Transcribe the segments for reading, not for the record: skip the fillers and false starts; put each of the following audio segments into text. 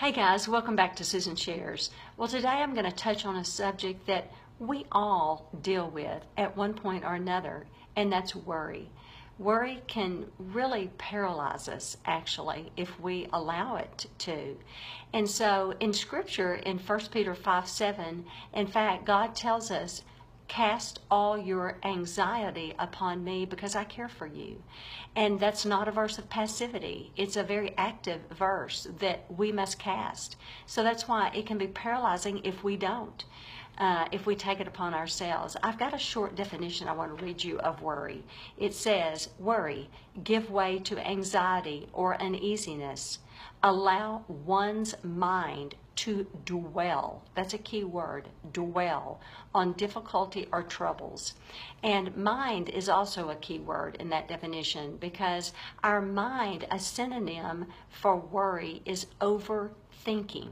Hey guys, welcome back to Susan Shares. Well, today I'm going to touch on a subject that we all deal with at one point or another, and that's worry. Worry can really paralyze us, actually, if we allow it to. And so in Scripture, in 1 Peter 5:7, in fact, God tells us, cast all your anxiety upon me because I care for you. And that's not a verse of passivity. It's a very active verse that we must cast. So that's why it can be paralyzing if we don't, if we take it upon ourselves. I've got a short definition I want to read you of worry. It says, worry, give way to anxiety or uneasiness. Allow one's mind to dwell, that's a key word, dwell, on difficulty or troubles. And mind is also a key word in that definition, because our mind, a synonym for worry, is overthinking.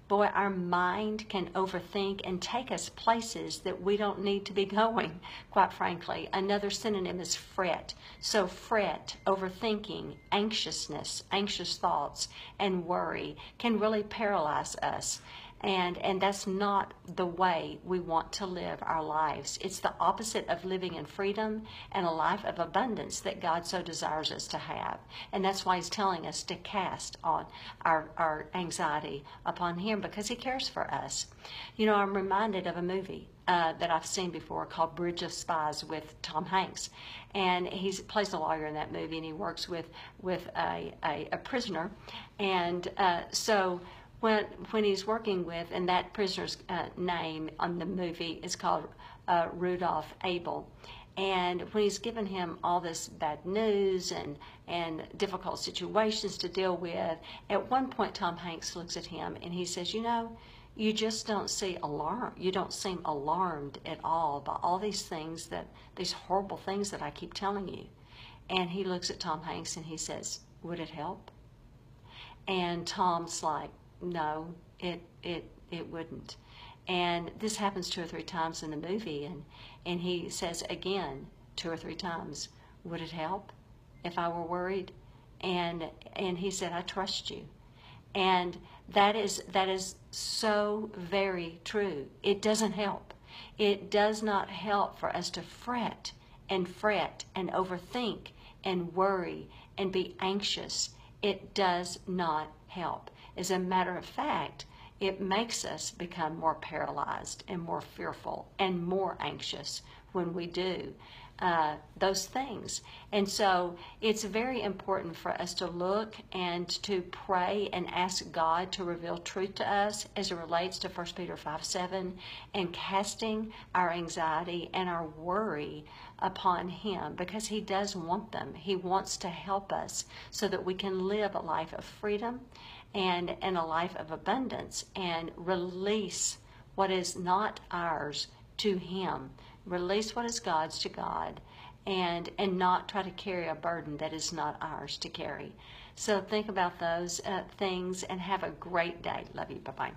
Boy, our mind can overthink and take us places that we don't need to be going, quite frankly. Another synonym is fret. So fret, overthinking, anxiousness, anxious thoughts, and worry can really paralyze us. And that's not the way we want to live our lives. It's the opposite of living in freedom and a life of abundance that God so desires us to have. And that's why He's telling us to cast on our anxiety upon Him, because He cares for us. You know, I'm reminded of a movie that I've seen before called Bridge of Spies with Tom Hanks. And he plays a lawyer in that movie, and he works with a prisoner. And so when he's working with, and that prisoner's name on the movie is called Rudolph Abel, and when he's given him all this bad news and difficult situations to deal with, at one point Tom Hanks looks at him and he says, you know, you just don't seem alarmed at all by all these things, these horrible things that I keep telling you. And he looks at Tom Hanks and he says, would it help? And Tom's like, no, it wouldn't. And this happens 2 or 3 times in the movie, and he says again 2 or 3 times, would it help if I were worried? And he said, I trust you. And that is so very true. It doesn't help. It does not help for us to fret and overthink and worry and be anxious. It does not help. As a matter of fact, it makes us become more paralyzed and more fearful and more anxious when we do those things. And so it's very important for us to look and to pray and ask God to reveal truth to us as it relates to 1 Peter 5:7, and casting our anxiety and our worry upon Him, because He does want them. He wants to help us so that we can live a life of freedom and a life of abundance, and release what is not ours to Him. Release what is God's to God, and not try to carry a burden that is not ours to carry. So think about those things and have a great day. Love you. Bye-bye.